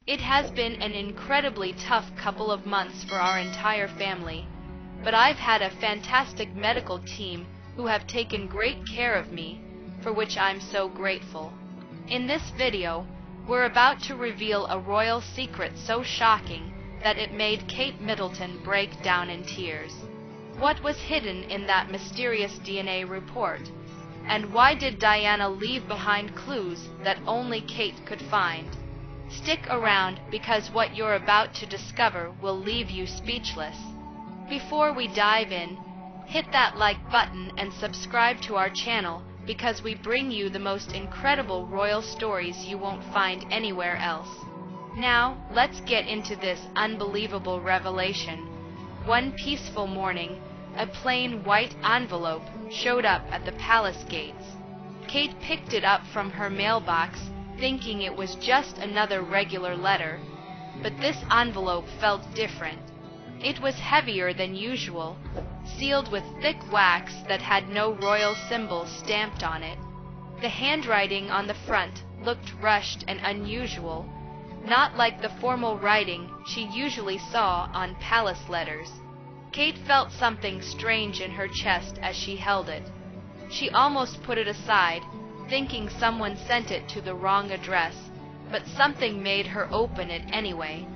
It has been an incredibly tough couple of months for our entire family, but I've had a fantastic medical team who have taken great care of me, for which I'm so grateful. In this video, we're about to reveal a royal secret so shocking that it made Kate Middleton break down in tears. What was hidden in that mysterious DNA report? And why did Diana leave behind clues that only Kate could find? Stick around because what you're about to discover will leave you speechless. Before we dive in, hit that like button and subscribe to our channel because we bring you the most incredible royal stories you won't find anywhere else. Now, let's get into this unbelievable revelation. One peaceful morning, a plain white envelope showed up at the palace gates. Kate picked it up from her mailbox, thinking it was just another regular letter. But this envelope felt different. It was heavier than usual, sealed with thick wax that had no royal symbol stamped on it. The handwriting on the front looked rushed and unusual, not like the formal writing she usually saw on palace letters. Kate felt something strange in her chest as she held it. She almost put it aside, thinking someone sent it to the wrong address, but something made her open it anyway.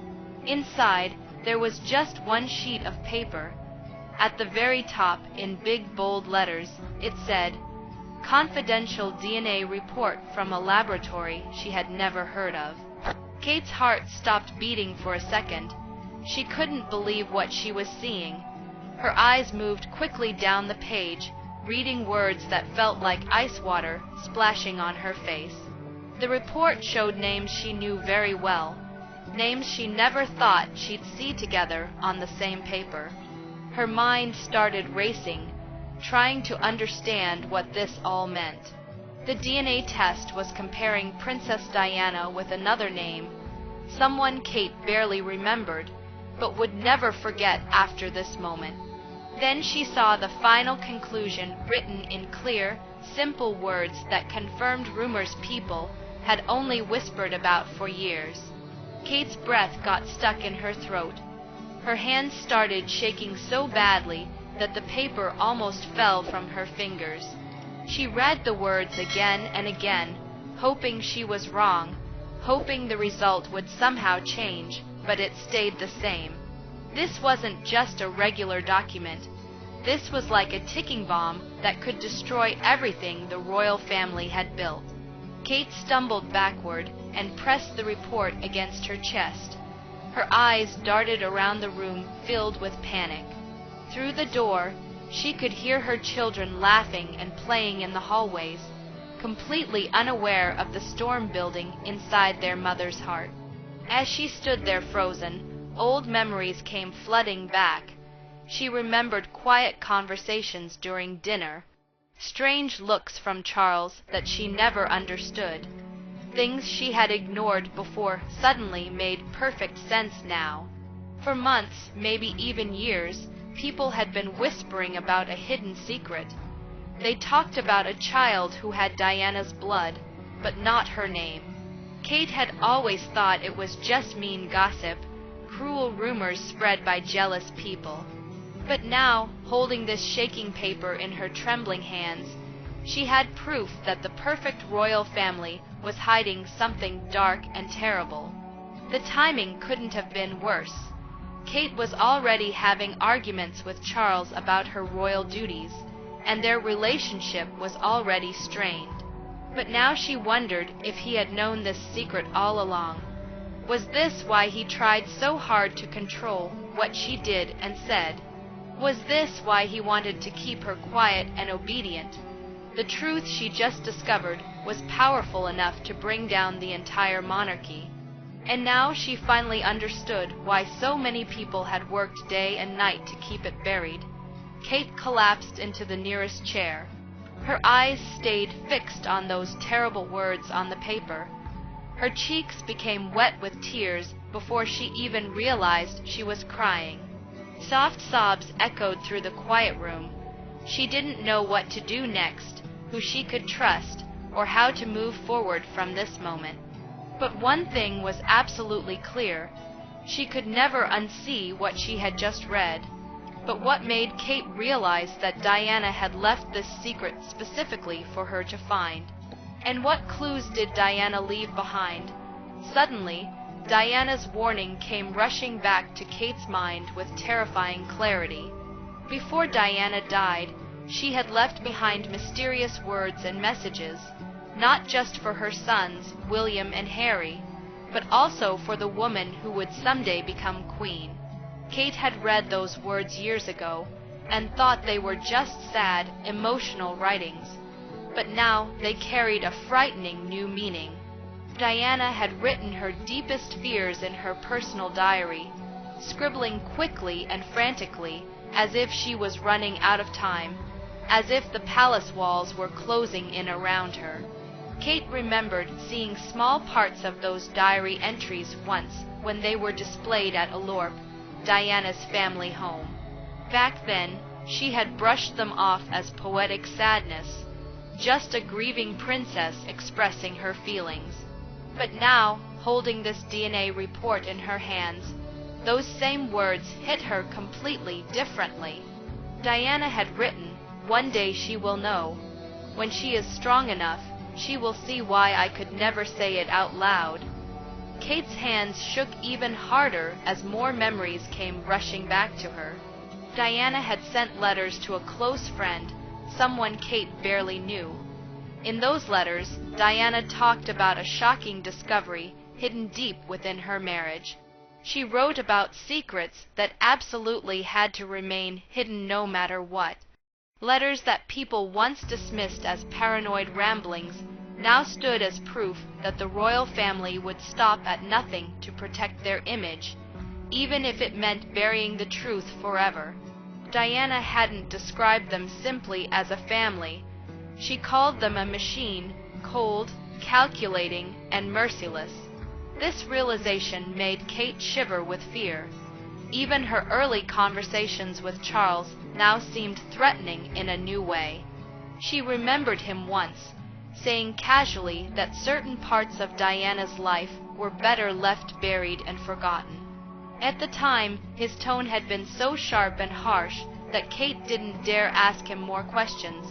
Inside, there was just one sheet of paper. At the very top, in big bold letters, it said, "Confidential DNA report from a laboratory she had never heard of." Kate's heart stopped beating for a second. She couldn't believe what she was seeing. Her eyes moved quickly down the page, reading words that felt like ice water splashing on her face. The report showed names she knew very well, names she never thought she'd see together on the same paper. Her mind started racing, trying to understand what this all meant. The DNA test was comparing Princess Diana with another name, someone Kate barely remembered, but would never forget after this moment. Then she saw the final conclusion written in clear, simple words that confirmed rumors people had only whispered about for years. Kate's breath got stuck in her throat. Her hands started shaking so badly that the paper almost fell from her fingers. She read the words again and again, hoping she was wrong, hoping the result would somehow change, but it stayed the same. This wasn't just a regular document. This was like a ticking bomb that could destroy everything the royal family had built. Kate stumbled backward and pressed the report against her chest. Her eyes darted around the room filled with panic. Through the door, she could hear her children laughing and playing in the hallways, completely unaware of the storm building inside their mother's heart. As she stood there frozen, old memories came flooding back. She remembered quiet conversations during dinner, strange looks from Charles that she never understood. Things she had ignored before suddenly made perfect sense now. For months, maybe even years, people had been whispering about a hidden secret. They talked about a child who had Diana's blood, but not her name. Kate had always thought it was just mean gossip, cruel rumors spread by jealous people. But now, holding this shaking paper in her trembling hands, she had proof that the perfect royal family was hiding something dark and terrible. The timing couldn't have been worse. Kate was already having arguments with Charles about her royal duties, and their relationship was already strained. But now she wondered if he had known this secret all along. Was this why he tried so hard to control what she did and said? Was this why he wanted to keep her quiet and obedient? The truth she just discovered was powerful enough to bring down the entire monarchy. And now she finally understood why so many people had worked day and night to keep it buried. Kate collapsed into the nearest chair. Her eyes stayed fixed on those terrible words on the paper. Her cheeks became wet with tears before she even realized she was crying. Soft sobs echoed through the quiet room. She didn't know what to do next, who she could trust, or how to move forward from this moment. But one thing was absolutely clear. She could never unsee what she had just read. But what made Kate realize that Diana had left this secret specifically for her to find? And what clues did Diana leave behind? Suddenly, Diana's warning came rushing back to Kate's mind with terrifying clarity. Before Diana died, she had left behind mysterious words and messages, not just for her sons, William and Harry, but also for the woman who would someday become queen. Kate had read those words years ago and thought they were just sad, emotional writings, but now they carried a frightening new meaning. Diana had written her deepest fears in her personal diary, scribbling quickly and frantically as if she was running out of time, as if the palace walls were closing in around her. Kate remembered seeing small parts of those diary entries once when they were displayed at Alorp, Diana's family home. Back then, she had brushed them off as poetic sadness, just a grieving princess expressing her feelings. But now, holding this DNA report in her hands, those same words hit her completely differently. Diana had written, "One day she will know. When she is strong enough, she will see why I could never say it out loud." Kate's hands shook even harder as more memories came rushing back to her. Diana had sent letters to a close friend, someone Kate barely knew. In those letters, Diana talked about a shocking discovery hidden deep within her marriage. She wrote about secrets that absolutely had to remain hidden no matter what. Letters that people once dismissed as paranoid ramblings now stood as proof that the royal family would stop at nothing to protect their image, even if it meant burying the truth forever. Diana hadn't described them simply as a family. She called them a machine, cold, calculating, and merciless. This realization made Kate shiver with fear. Even her early conversations with Charles now seemed threatening in a new way. She remembered him once, saying casually that certain parts of Diana's life were better left buried and forgotten. At the time, his tone had been so sharp and harsh that Kate didn't dare ask him more questions.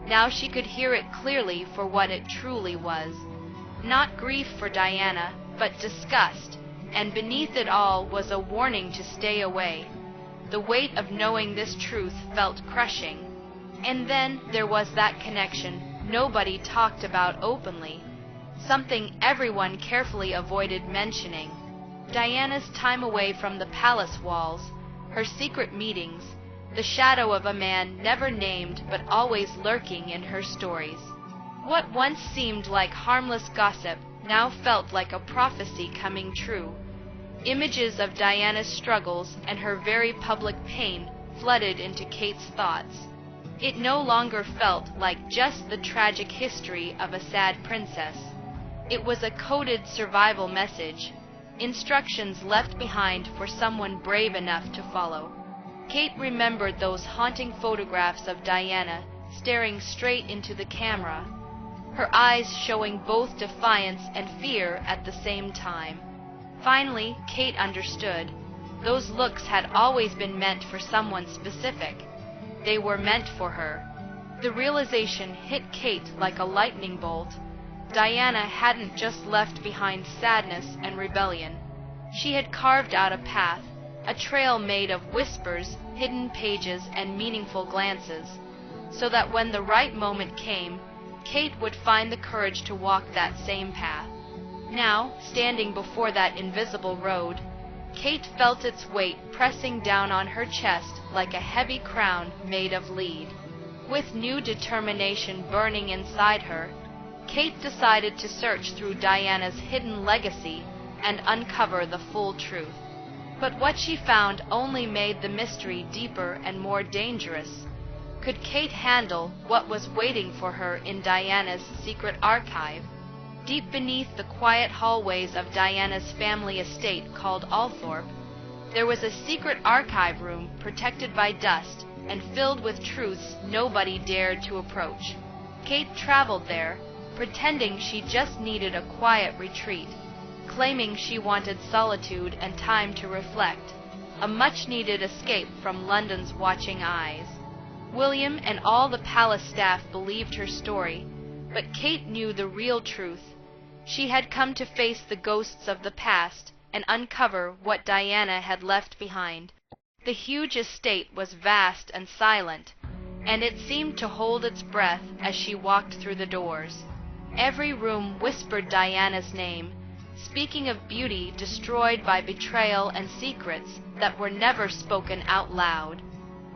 Now she could hear it clearly for what it truly was. Not grief for Diana, but disgust, and beneath it all was a warning to stay away. The weight of knowing this truth felt crushing. And then there was that connection nobody talked about openly, something everyone carefully avoided mentioning. Diana's time away from the palace walls, her secret meetings, the shadow of a man never named but always lurking in her stories. What once seemed like harmless gossip now felt like a prophecy coming true. Images of Diana's struggles and her very public pain flooded into Kate's thoughts. It no longer felt like just the tragic history of a sad princess. It was a coded survival message, instructions left behind for someone brave enough to follow. Kate remembered those haunting photographs of Diana staring straight into the camera, her eyes showing both defiance and fear at the same time. Finally, Kate understood. Those looks had always been meant for someone specific. They were meant for her. The realization hit Kate like a lightning bolt. Diana hadn't just left behind sadness and rebellion. She had carved out a path, a trail made of whispers, hidden pages, and meaningful glances, so that when the right moment came, Kate would find the courage to walk that same path. Now, standing before that invisible road, Kate felt its weight pressing down on her chest like a heavy crown made of lead. With new determination burning inside her, Kate decided to search through Diana's hidden legacy and uncover the full truth. But what she found only made the mystery deeper and more dangerous. Could Kate handle what was waiting for her in Diana's secret archive? Deep beneath the quiet hallways of Diana's family estate called Althorpe, there was a secret archive room protected by dust and filled with truths nobody dared to approach. Kate traveled there, pretending she just needed a quiet retreat. claiming she wanted solitude and time to reflect, a much-needed escape from London's watching eyes. William and all the palace staff believed her story, but Kate knew the real truth. She had come to face the ghosts of the past and uncover what Diana had left behind. The huge estate was vast and silent, and it seemed to hold its breath as she walked through the doors. Every room whispered Diana's name, speaking of beauty destroyed by betrayal and secrets that were never spoken out loud.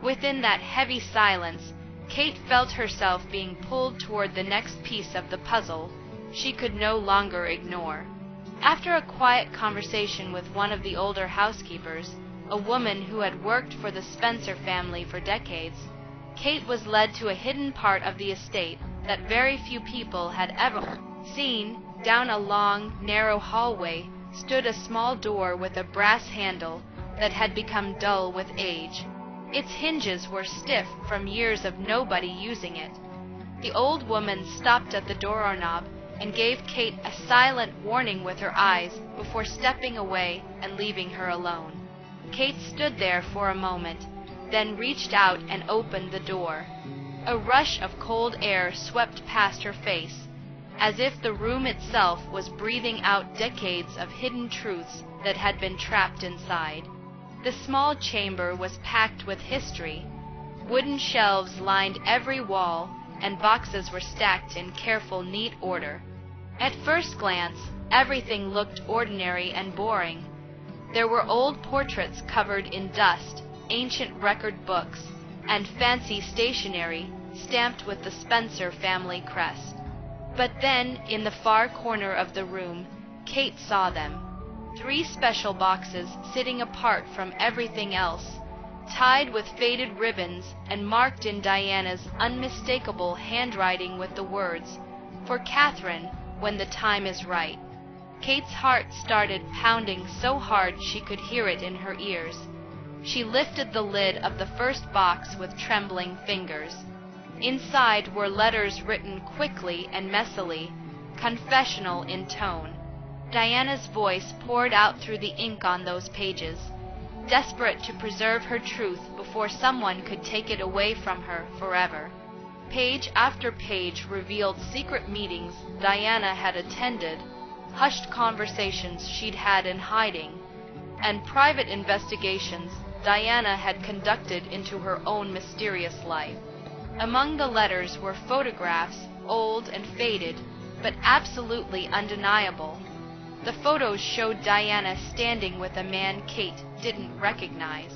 Within that heavy silence, Kate felt herself being pulled toward the next piece of the puzzle she could no longer ignore. After a quiet conversation with one of the older housekeepers, a woman who had worked for the Spencer family for decades, Kate was led to a hidden part of the estate that very few people had ever seen. Down a long, narrow hallway stood a small door with a brass handle that had become dull with age. Its hinges were stiff from years of nobody using it. The old woman stopped at the doorknob and gave Kate a silent warning with her eyes before stepping away and leaving her alone. Kate stood there for a moment, then reached out and opened the door. A rush of cold air swept past her face, as if the room itself was breathing out decades of hidden truths that had been trapped inside. The small chamber was packed with history. Wooden shelves lined every wall, and boxes were stacked in careful, neat order. At first glance, everything looked ordinary and boring. There were old portraits covered in dust, ancient record books, and fancy stationery stamped with the Spencer family crest. But then, in the far corner of the room, Kate saw them. 3 special boxes sitting apart from everything else, tied with faded ribbons and marked in Diana's unmistakable handwriting with the words, "For Catherine, when the time is right." Kate's heart started pounding so hard she could hear it in her ears. She lifted the lid of the first box with trembling fingers. Inside were letters written quickly and messily, confessional in tone. Diana's voice poured out through the ink on those pages, desperate to preserve her truth before someone could take it away from her forever. Page after page revealed secret meetings Diana had attended, hushed conversations she'd had in hiding, and private investigations Diana had conducted into her own mysterious life. Among the letters were photographs, old and faded, but absolutely undeniable. The photos showed Diana standing with a man Kate didn't recognize.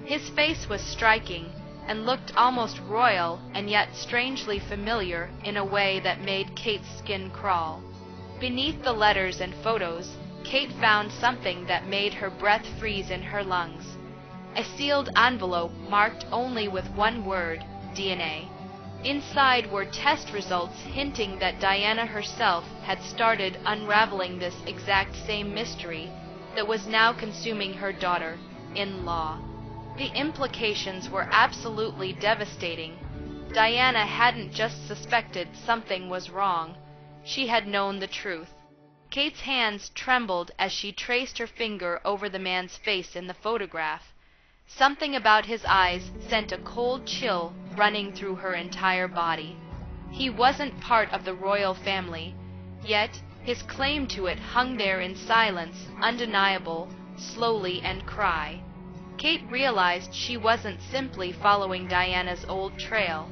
His face was striking and looked almost royal and yet strangely familiar in a way that made Kate's skin crawl. Beneath the letters and photos, Kate found something that made her breath freeze in her lungs. A sealed envelope marked only with one word, DNA. Inside were test results hinting that Diana herself had started unraveling this exact same mystery that was now consuming her daughter-in-law. The implications were absolutely devastating. Diana hadn't just suspected something was wrong. She had known the truth. Kate's hands trembled as she traced her finger over the man's face in the photograph. Something about his eyes sent a cold chill running through her entire body. He wasn't part of the royal family, yet his claim to it hung there in silence, undeniable, slowly and cry. Kate realized she wasn't simply following Diana's old trail.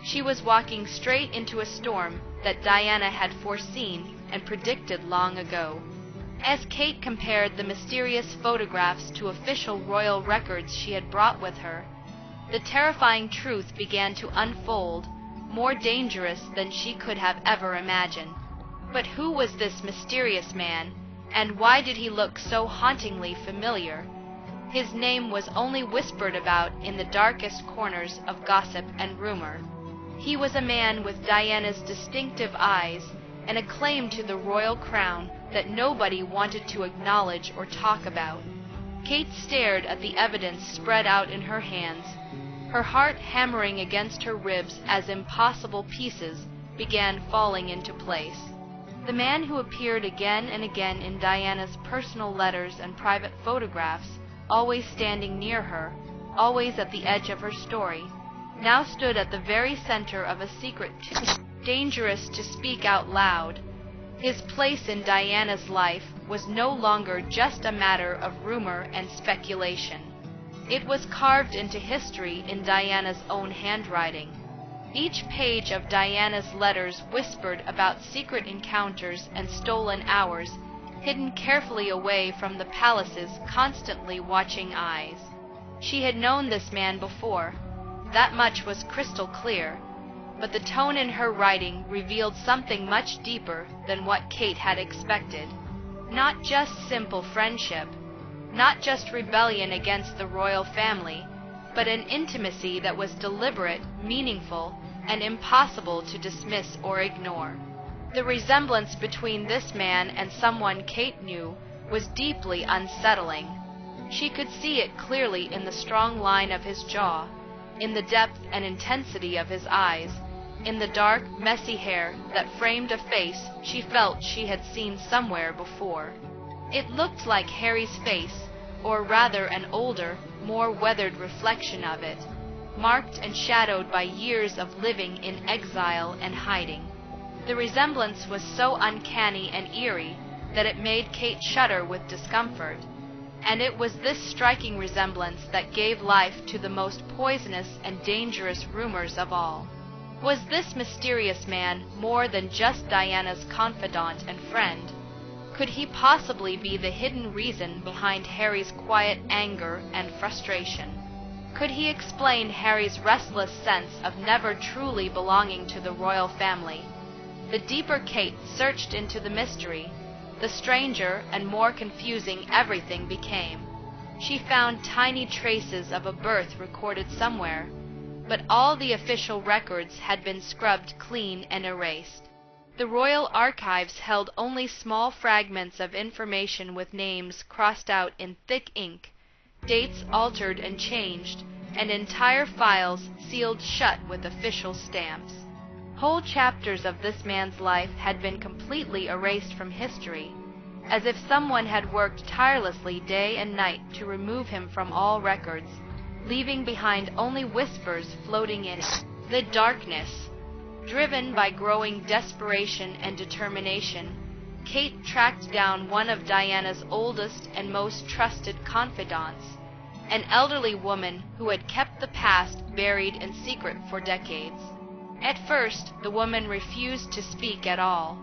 She was walking straight into a storm that Diana had foreseen and predicted long ago. As Kate compared the mysterious photographs to official royal records she had brought with her, the terrifying truth began to unfold, more dangerous than she could have ever imagined. But who was this mysterious man, and why did he look so hauntingly familiar? His name was only whispered about in the darkest corners of gossip and rumor. He was a man with Diana's distinctive eyes and a claim to the royal crown that nobody wanted to acknowledge or talk about. Kate stared at the evidence spread out in her hands, her heart hammering against her ribs as impossible pieces began falling into place. The man who appeared again and again in Diana's personal letters and private photographs, always standing near her, always at the edge of her story, now stood at the very center of a secret too dangerous to speak out loud. His place in Diana's life was no longer just a matter of rumor and speculation. It was carved into history in Diana's own handwriting. Each page of Diana's letters whispered about secret encounters and stolen hours, hidden carefully away from the palace's constantly watching eyes. She had known this man before. That much was crystal clear, but the tone in her writing revealed something much deeper than what Kate had expected. Not just simple friendship, not just rebellion against the royal family, but an intimacy that was deliberate, meaningful, and impossible to dismiss or ignore. The resemblance between this man and someone Kate knew was deeply unsettling. She could see it clearly in the strong line of his jaw, in the depth and intensity of his eyes, in the dark, messy hair that framed a face she felt she had seen somewhere before. It looked like Harry's face, or rather an older, more weathered reflection of it, marked and shadowed by years of living in exile and hiding. The resemblance was so uncanny and eerie that it made Kate shudder with discomfort, and it was this striking resemblance that gave life to the most poisonous and dangerous rumors of all. Was this mysterious man more than just Diana's confidant and friend? Could he possibly be the hidden reason behind Harry's quiet anger and frustration? Could he explain Harry's restless sense of never truly belonging to the royal family? The deeper Kate searched into the mystery, the stranger and more confusing everything became. She found tiny traces of a birth recorded somewhere, but all the official records had been scrubbed clean and erased. The royal archives held only small fragments of information with names crossed out in thick ink, dates altered and changed, and entire files sealed shut with official stamps. Whole chapters of this man's life had been completely erased from history, as if someone had worked tirelessly day and night to remove him from all records, leaving behind only whispers floating in the darkness. Driven by growing desperation and determination, Kate tracked down one of Diana's oldest and most trusted confidants, an elderly woman who had kept the past buried in secret for decades. At first, the woman refused to speak at all.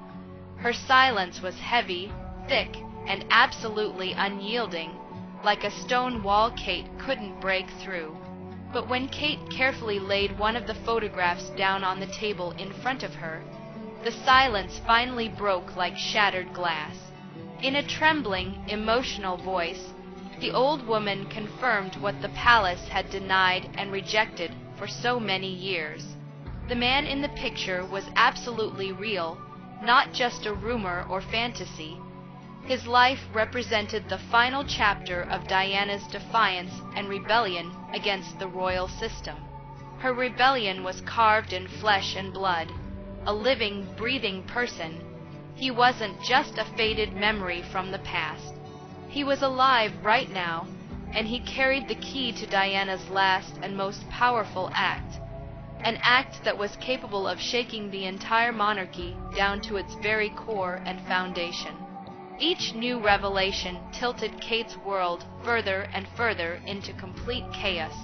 Her silence was heavy, thick, and absolutely unyielding, like a stone wall Kate couldn't break through. But when Kate carefully laid one of the photographs down on the table in front of her, the silence finally broke like shattered glass. In a trembling, emotional voice, the old woman confirmed what the palace had denied and rejected for so many years. The man in the picture was absolutely real, not just a rumor or fantasy. His life represented the final chapter of Diana's defiance and rebellion against the royal system. Her rebellion was carved in flesh and blood, a living, breathing person. He wasn't just a faded memory from the past. He was alive right now, and he carried the key to Diana's last and most powerful act, an act that was capable of shaking the entire monarchy down to its very core and foundation. Each new revelation tilted Kate's world further and further into complete chaos.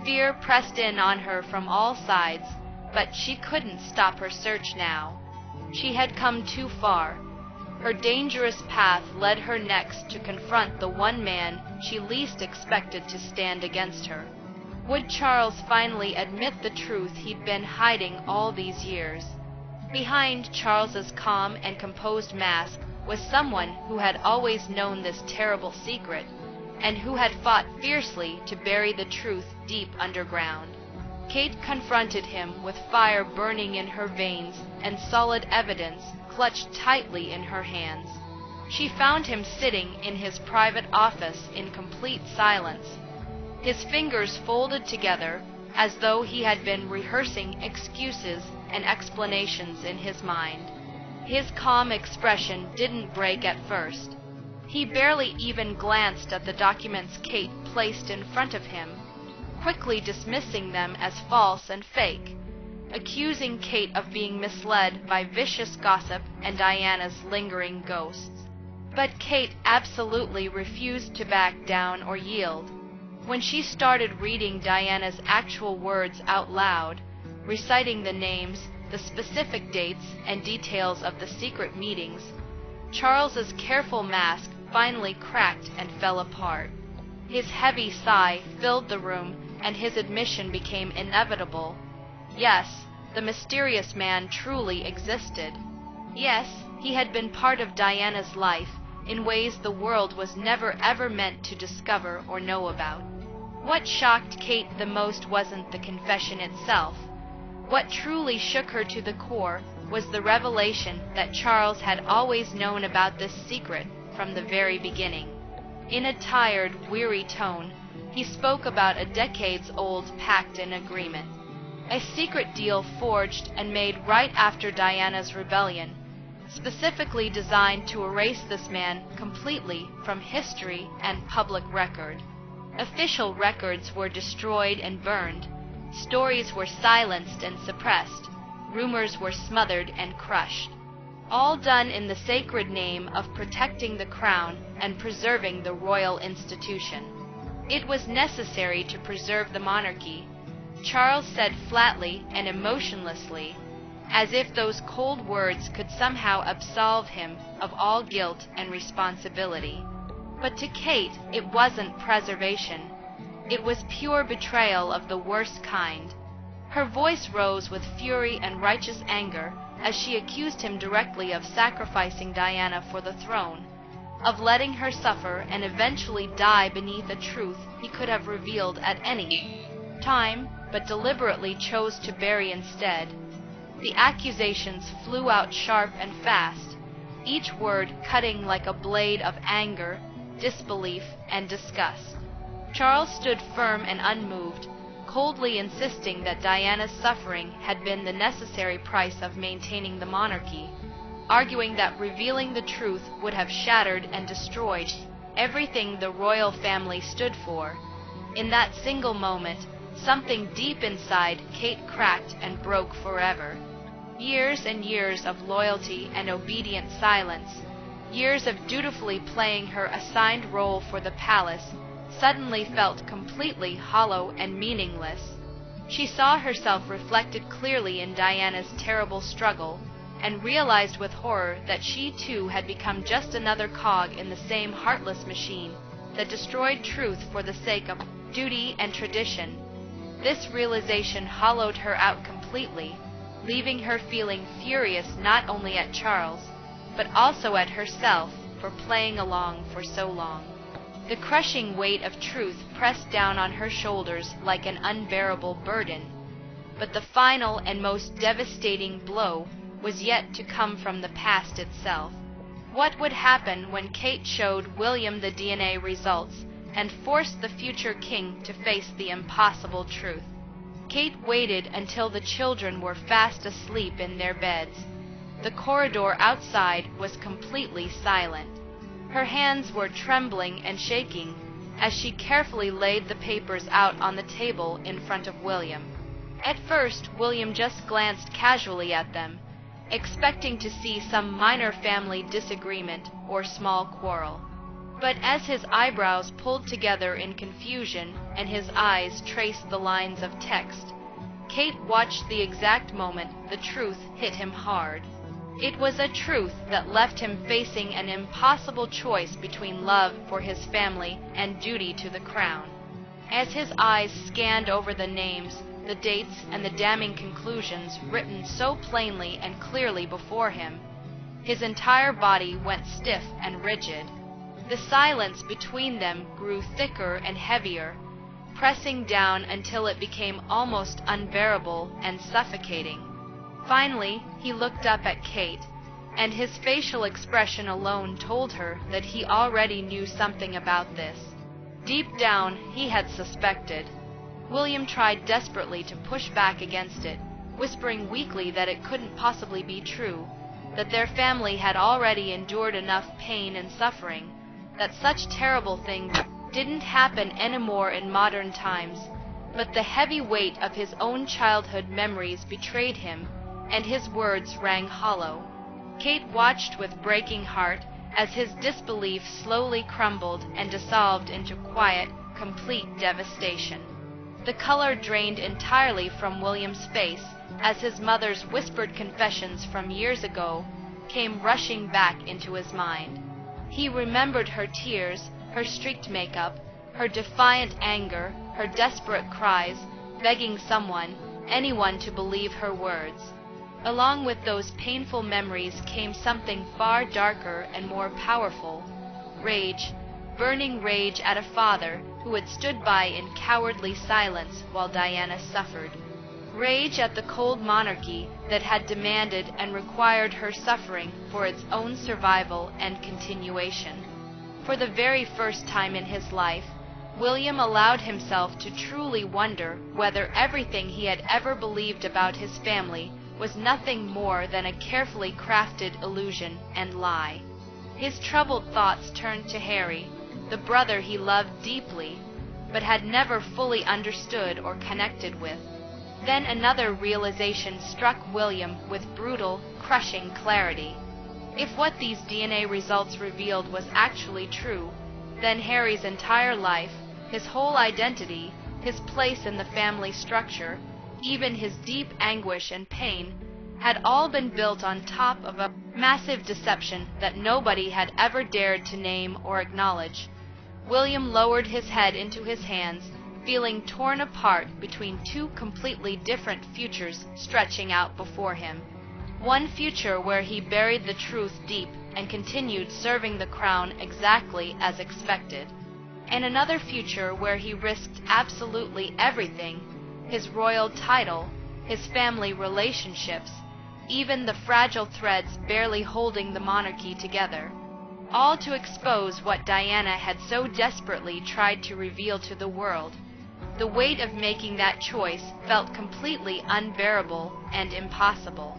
Fear pressed in on her from all sides, but she couldn't stop her search now. She had come too far. Her dangerous path led her next to confront the one man she least expected to stand against her. Would Charles finally admit the truth he'd been hiding all these years? Behind Charles's calm and composed mask was someone who had always known this terrible secret, and who had fought fiercely to bury the truth deep underground. Kate confronted him with fire burning in her veins and solid evidence clutched tightly in her hands. She found him sitting in his private office in complete silence, his fingers folded together as though he had been rehearsing excuses and explanations in his mind. His calm expression didn't break at first. He barely even glanced at the documents Kate placed in front of him, quickly dismissing them as false and fake, accusing Kate of being misled by vicious gossip and Diana's lingering ghosts. But Kate absolutely refused to back down or yield. When she started reading Diana's actual words out loud, reciting the names, the specific dates, and details of the secret meetings, Charles's careful mask finally cracked and fell apart. His heavy sigh filled the room, and his admission became inevitable. Yes, the mysterious man truly existed. Yes, he had been part of Diana's life in ways the world was never ever meant to discover or know about. What shocked Kate the most wasn't the confession itself. What truly shook her to the core was the revelation that Charles had always known about this secret from the very beginning. In a tired, weary tone, he spoke about a decades-old pact and agreement, a secret deal forged and made right after Diana's rebellion, specifically designed to erase this man completely from history and public record. Official records were destroyed and burned, stories were silenced and suppressed, rumors were smothered and crushed, all done in the sacred name of protecting the crown and preserving the royal institution. It was necessary to preserve the monarchy, Charles said flatly and emotionlessly, as if those cold words could somehow absolve him of all guilt and responsibility. But to Kate, it wasn't preservation. It was pure betrayal of the worst kind. Her voice rose with fury and righteous anger as she accused him directly of sacrificing Diana for the throne, of letting her suffer and eventually die beneath a truth he could have revealed at any time, but deliberately chose to bury instead. The accusations flew out sharp and fast, each word cutting like a blade of anger, disbelief, and disgust. Charles stood firm and unmoved, coldly insisting that Diana's suffering had been the necessary price of maintaining the monarchy, arguing that revealing the truth would have shattered and destroyed everything the royal family stood for. In that single moment, something deep inside Kate cracked and broke forever. Years and years of loyalty and obedient silence, years of dutifully playing her assigned role for the palace, suddenly felt completely hollow and meaningless. She saw herself reflected clearly in Diana's terrible struggle, and realized with horror that she too had become just another cog in the same heartless machine that destroyed truth for the sake of duty and tradition. This realization hollowed her out completely, leaving her feeling furious not only at Charles, but also at herself for playing along for so long. The crushing weight of truth pressed down on her shoulders like an unbearable burden, but the final and most devastating blow was yet to come from the past itself. What would happen when Kate showed William the DNA results and forced the future king to face the impossible truth? Kate waited until the children were fast asleep in their beds. The corridor outside was completely silent. Her hands were trembling and shaking as she carefully laid the papers out on the table in front of William. At first, William just glanced casually at them, expecting to see some minor family disagreement or small quarrel. But as his eyebrows pulled together in confusion and his eyes traced the lines of text, Kate watched the exact moment the truth hit him hard. It was a truth that left him facing an impossible choice between love for his family and duty to the crown. As his eyes scanned over the names, the dates, and the damning conclusions written so plainly and clearly before him, his entire body went stiff and rigid. The silence between them grew thicker and heavier, pressing down until it became almost unbearable and suffocating. Finally, he looked up at Kate, and his facial expression alone told her that he already knew something about this. Deep down, he had suspected. William tried desperately to push back against it, whispering weakly that it couldn't possibly be true, that their family had already endured enough pain and suffering, that such terrible things didn't happen anymore in modern times. But the heavy weight of his own childhood memories betrayed him, and his words rang hollow. Kate watched with breaking heart as his disbelief slowly crumbled and dissolved into quiet, complete devastation. The color drained entirely from William's face as his mother's whispered confessions from years ago came rushing back into his mind. He remembered her tears, her streaked makeup, her defiant anger, her desperate cries, begging someone, anyone, to believe her words. Along with those painful memories came something far darker and more powerful: rage, burning rage at a father who had stood by in cowardly silence while Diana suffered. Rage at the cold monarchy that had demanded and required her suffering for its own survival and continuation. For the very first time in his life, William allowed himself to truly wonder whether everything he had ever believed about his family was nothing more than a carefully crafted illusion and lie. His troubled thoughts turned to Harry, the brother he loved deeply, but had never fully understood or connected with. Then another realization struck William with brutal, crushing clarity. If what these DNA results revealed was actually true, then Harry's entire life, his whole identity, his place in the family structure, even his deep anguish and pain, had all been built on top of a massive deception that nobody had ever dared to name or acknowledge. William lowered his head into his hands, feeling torn apart between two completely different futures stretching out before him. One future where he buried the truth deep and continued serving the crown exactly as expected, and another future where he risked absolutely everything: his royal title, his family relationships, even the fragile threads barely holding the monarchy together, all to expose what Diana had so desperately tried to reveal to the world. The weight of making that choice felt completely unbearable and impossible.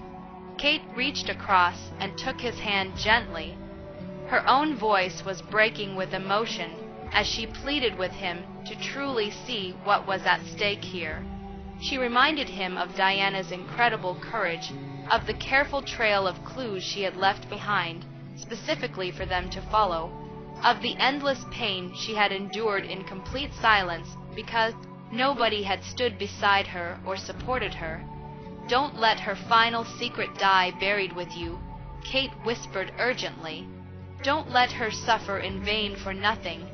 Kate reached across and took his hand gently. Her own voice was breaking with emotion as she pleaded with him to truly see what was at stake here. She reminded him of Diana's incredible courage, of the careful trail of clues she had left behind, specifically for them to follow, of the endless pain she had endured in complete silence because nobody had stood beside her or supported her. "Don't let her final secret die buried with you," Kate whispered urgently. "Don't let her suffer in vain for nothing."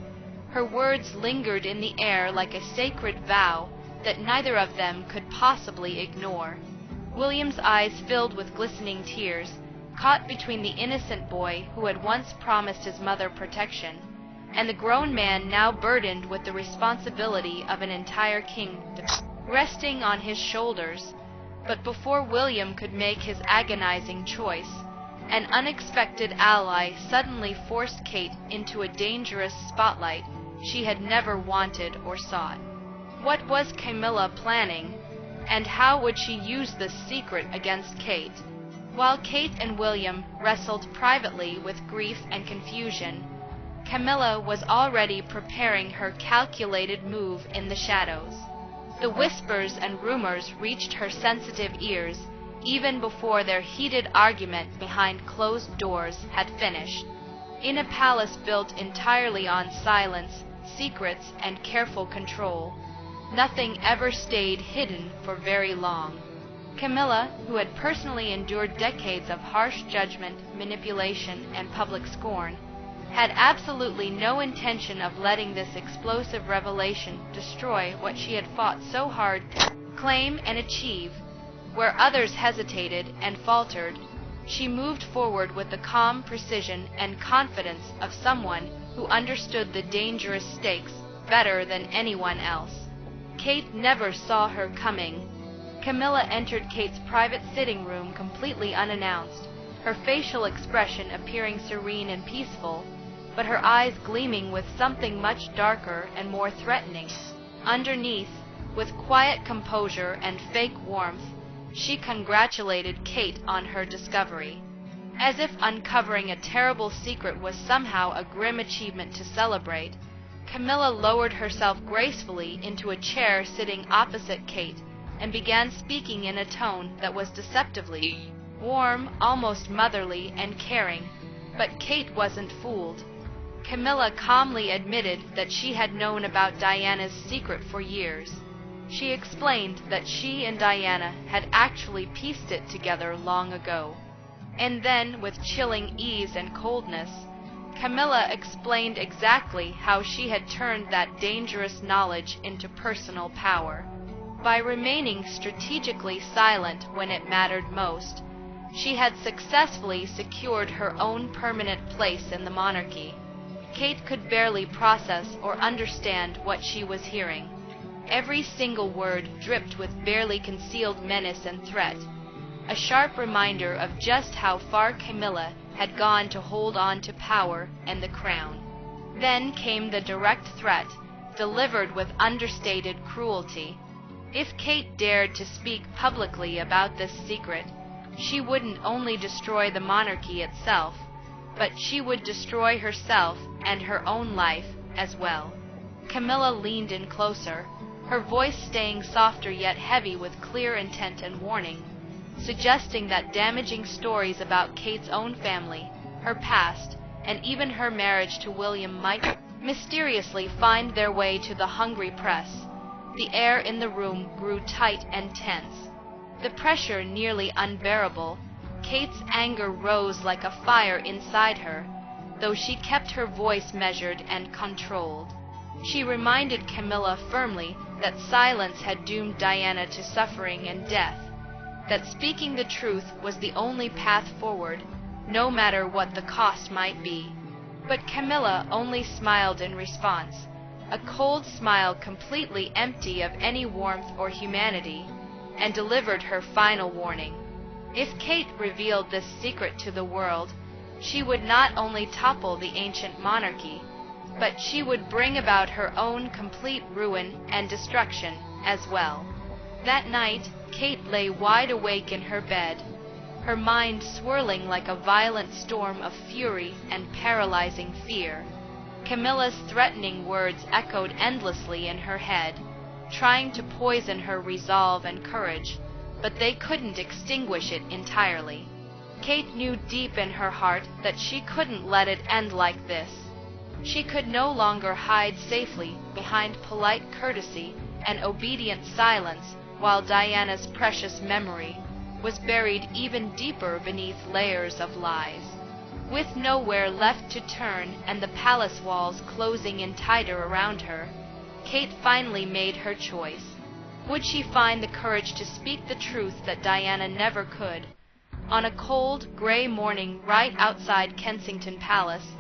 Her words lingered in the air like a sacred vow that neither of them could possibly ignore. William's eyes filled with glistening tears, caught between the innocent boy who had once promised his mother protection, and the grown man now burdened with the responsibility of an entire kingdom resting on his shoulders. But before William could make his agonizing choice, an unexpected ally suddenly forced Kate into a dangerous spotlight she had never wanted or sought. What was Camilla planning, and how would she use this secret against Kate? While Kate and William wrestled privately with grief and confusion, Camilla was already preparing her calculated move in the shadows. The whispers and rumors reached her sensitive ears even before their heated argument behind closed doors had finished. In a palace built entirely on silence, secrets, and careful control, nothing ever stayed hidden for very long. Camilla, who had personally endured decades of harsh judgment, manipulation, and public scorn, had absolutely no intention of letting this explosive revelation destroy what she had fought so hard to claim and achieve. Where others hesitated and faltered, she moved forward with the calm precision and confidence of someone who understood the dangerous stakes better than anyone else. Kate never saw her coming. Camilla entered Kate's private sitting room completely unannounced, her facial expression appearing serene and peaceful, but her eyes gleaming with something much darker and more threatening. Underneath, with quiet composure and fake warmth, she congratulated Kate on her discovery. As if uncovering a terrible secret was somehow a grim achievement to celebrate, Camilla lowered herself gracefully into a chair sitting opposite Kate and began speaking in a tone that was deceptively warm, almost motherly, and caring. But Kate wasn't fooled. Camilla calmly admitted that she had known about Diana's secret for years. She explained that she and Diana had actually pieced it together long ago. And then, with chilling ease and coldness, Camilla explained exactly how she had turned that dangerous knowledge into personal power. By remaining strategically silent when it mattered most, she had successfully secured her own permanent place in the monarchy. Kate could barely process or understand what she was hearing. Every single word dripped with barely concealed menace and threat, a sharp reminder of just how far Camilla had gone to hold on to power and the crown. Then came the direct threat, delivered with understated cruelty. If Kate dared to speak publicly about this secret, she wouldn't only destroy the monarchy itself, but she would destroy herself and her own life as well. Camilla leaned in closer, her voice staying softer yet heavy with clear intent and warning, suggesting that damaging stories about Kate's own family, her past, and even her marriage to William might mysteriously find their way to the hungry press. The air in the room grew tight and tense, the pressure nearly unbearable. Kate's anger rose like a fire inside her, though she kept her voice measured and controlled. She reminded Camilla firmly that silence had doomed Diana to suffering and death, that speaking the truth was the only path forward, no matter what the cost might be. But Camilla only smiled in response, a cold smile completely empty of any warmth or humanity, and delivered her final warning. If Kate revealed this secret to the world, she would not only topple the ancient monarchy, but she would bring about her own complete ruin and destruction as well. That night, Kate lay wide awake in her bed, her mind swirling like a violent storm of fury and paralyzing fear. Camilla's threatening words echoed endlessly in her head, trying to poison her resolve and courage, but they couldn't extinguish it entirely. Kate knew deep in her heart that she couldn't let it end like this. She could no longer hide safely behind polite courtesy and obedient silence while Diana's precious memory was buried even deeper beneath layers of lies. With nowhere left to turn and the palace walls closing in tighter around her, Kate finally made her choice. Would she find the courage to speak the truth that Diana never could? On a cold, gray morning right outside Kensington Palace,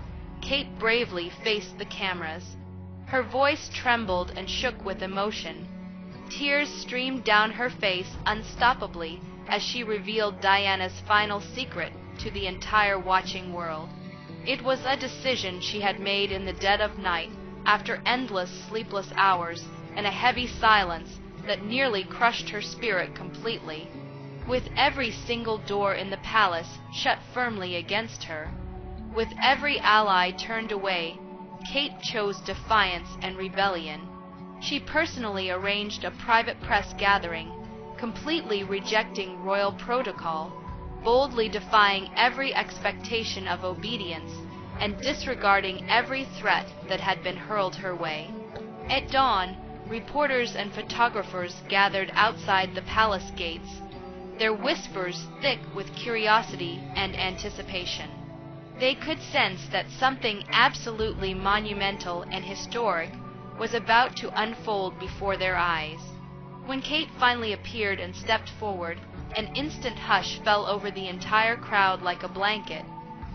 Kate bravely faced the cameras. Her voice trembled and shook with emotion. Tears streamed down her face unstoppably as she revealed Diana's final secret to the entire watching world. It was a decision she had made in the dead of night, after endless sleepless hours and a heavy silence that nearly crushed her spirit completely. With every single door in the palace shut firmly against her, with every ally turned away, Kate chose defiance and rebellion. She personally arranged a private press gathering, completely rejecting royal protocol, boldly defying every expectation of obedience, and disregarding every threat that had been hurled her way. At dawn, reporters and photographers gathered outside the palace gates, their whispers thick with curiosity and anticipation. They could sense that something absolutely monumental and historic was about to unfold before their eyes. When Kate finally appeared and stepped forward, an instant hush fell over the entire crowd like a blanket.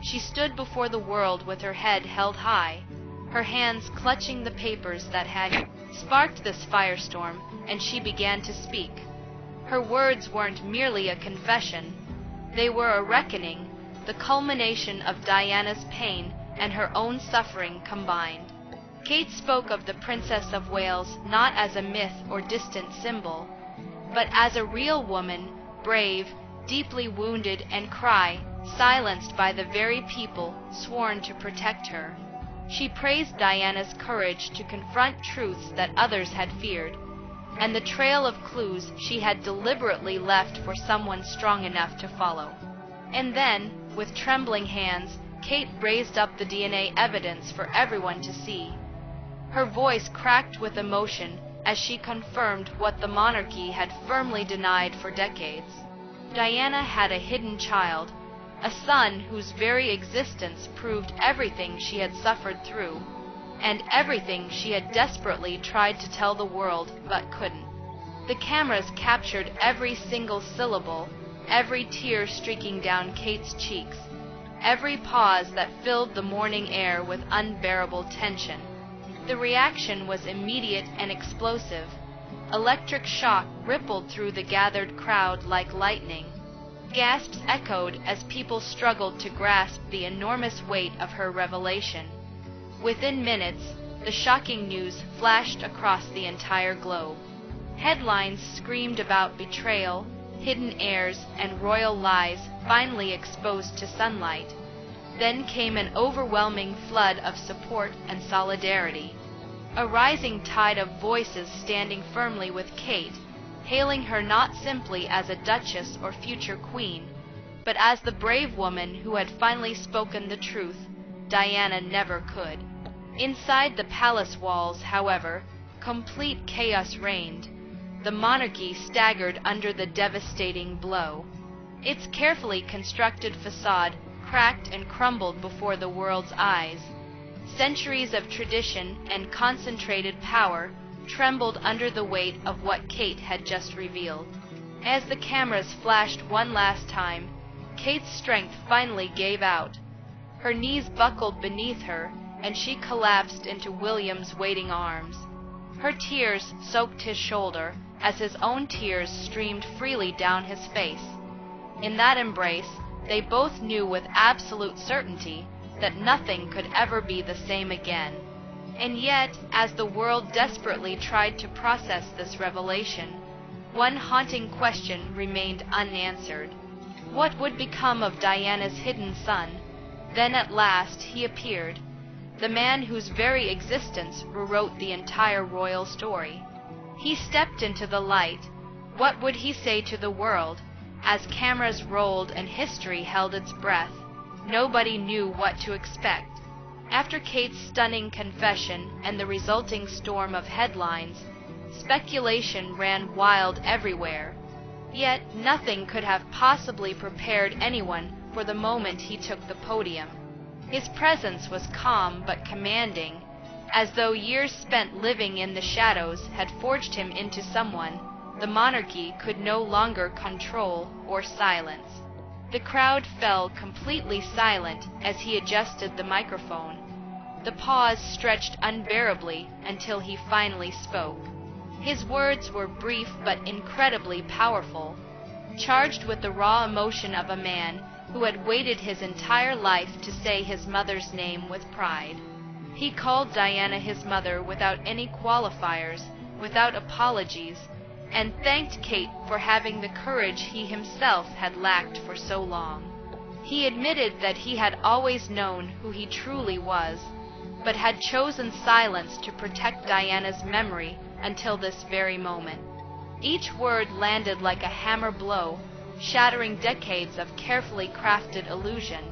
She stood before the world with her head held high, her hands clutching the papers that had sparked this firestorm, and she began to speak. Her words weren't merely a confession. They were a reckoning, the culmination of Diana's pain and her own suffering combined. Kate spoke of the Princess of Wales not as a myth or distant symbol, but as a real woman, brave, deeply wounded, and silenced by the very people sworn to protect her. She praised Diana's courage to confront truths that others had feared, and the trail of clues she had deliberately left for someone strong enough to follow. And then, with trembling hands, Kate raised up the DNA evidence for everyone to see. Her voice cracked with emotion as she confirmed what the monarchy had firmly denied for decades. Diana had a hidden child, a son whose very existence proved everything she had suffered through, and everything she had desperately tried to tell the world but couldn't. The cameras captured every single syllable, every tear streaking down Kate's cheeks, every pause that filled the morning air with unbearable tension. The reaction was immediate and explosive. Electric shock rippled through the gathered crowd like lightning. Gasps echoed as people struggled to grasp the enormous weight of her revelation. Within minutes, the shocking news flashed across the entire globe. Headlines screamed about betrayal, hidden heirs, and royal lies finally exposed to sunlight. Then came an overwhelming flood of support and solidarity. A rising tide of voices standing firmly with Kate, hailing her not simply as a duchess or future queen, but as the brave woman who had finally spoken the truth Diana never could. Inside the palace walls, however, complete chaos reigned. The monarchy staggered under the devastating blow. Its carefully constructed facade cracked and crumbled before the world's eyes. Centuries of tradition and concentrated power trembled under the weight of what Kate had just revealed. As the cameras flashed one last time, Kate's strength finally gave out. Her knees buckled beneath her, and she collapsed into William's waiting arms. Her tears soaked his shoulder as his own tears streamed freely down his face. In that embrace, they both knew with absolute certainty that nothing could ever be the same again. And yet, as the world desperately tried to process this revelation, one haunting question remained unanswered. What would become of Diana's hidden son? Then at last he appeared, the man whose very existence rewrote the entire royal story. He stepped into the light. What would he say to the world? As cameras rolled and history held its breath, nobody knew what to expect. After Kate's stunning confession and the resulting storm of headlines, speculation ran wild everywhere. Yet nothing could have possibly prepared anyone for the moment he took the podium. His presence was calm but commanding, as though years spent living in the shadows had forged him into someone the monarchy could no longer control or silence. The crowd fell completely silent as he adjusted the microphone. The pause stretched unbearably until he finally spoke. His words were brief but incredibly powerful, charged with the raw emotion of a man who had waited his entire life to say his mother's name with pride. He called Diana his mother without any qualifiers, without apologies, and thanked Kate for having the courage he himself had lacked for so long. He admitted that he had always known who he truly was, but had chosen silence to protect Diana's memory until this very moment. Each word landed like a hammer blow, shattering decades of carefully crafted illusion.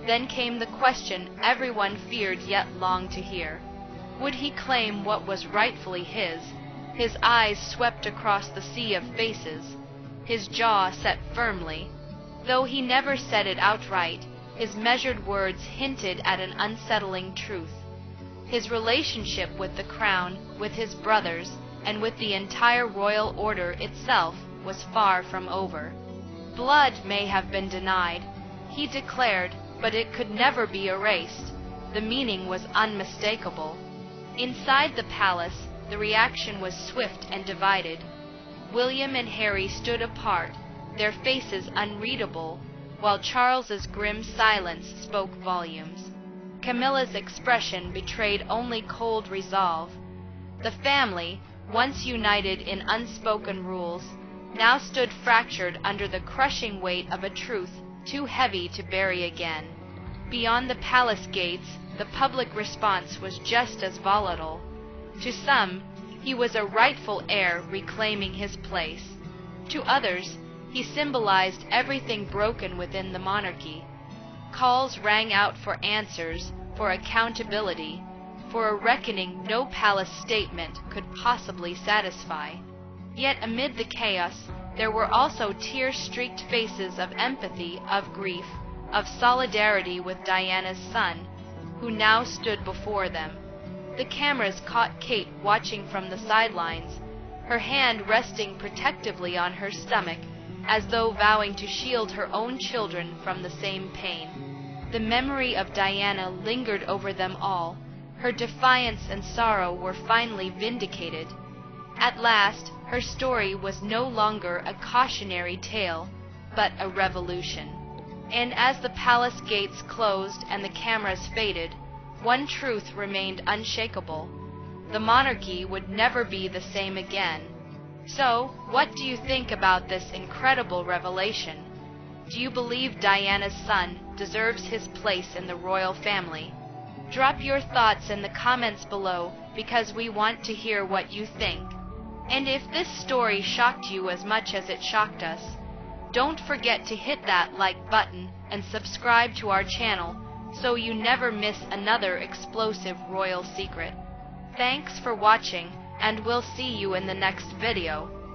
Then came the question everyone feared yet longed to hear. Would he claim what was rightfully his? His eyes swept across the sea of faces, his jaw set firmly. Though he never said it outright, his measured words hinted at an unsettling truth. His relationship with the crown, with his brothers, and with the entire royal order itself was far from over. Blood may have been denied, he declared, but it could never be erased. The meaning was unmistakable. Inside the palace, the reaction was swift and divided. William and Harry stood apart, their faces unreadable, while Charles's grim silence spoke volumes. Camilla's expression betrayed only cold resolve. The family, once united in unspoken rules, now stood fractured under the crushing weight of a truth too heavy to bury again. Beyond the palace gates, the public response was just as volatile. To some, he was a rightful heir reclaiming his place. To others, he symbolized everything broken within the monarchy. Calls rang out for answers, for accountability, for a reckoning no palace statement could possibly satisfy. Yet amid the chaos, there were also tear-streaked faces of empathy, of grief, of solidarity with Diana's son, who now stood before them. The cameras caught Kate watching from the sidelines, her hand resting protectively on her stomach, as though vowing to shield her own children from the same pain. The memory of Diana lingered over them all. Her defiance and sorrow were finally vindicated. At last, her story was no longer a cautionary tale, but a revolution. And as the palace gates closed and the cameras faded, one truth remained unshakable. The monarchy would never be the same again. So, what do you think about this incredible revelation? Do you believe Diana's son deserves his place in the royal family? Drop your thoughts in the comments below because we want to hear what you think. And if this story shocked you as much as it shocked us, don't forget to hit that like button and subscribe to our channel so you never miss another explosive royal secret. Thanks for watching, and we'll see you in the next video.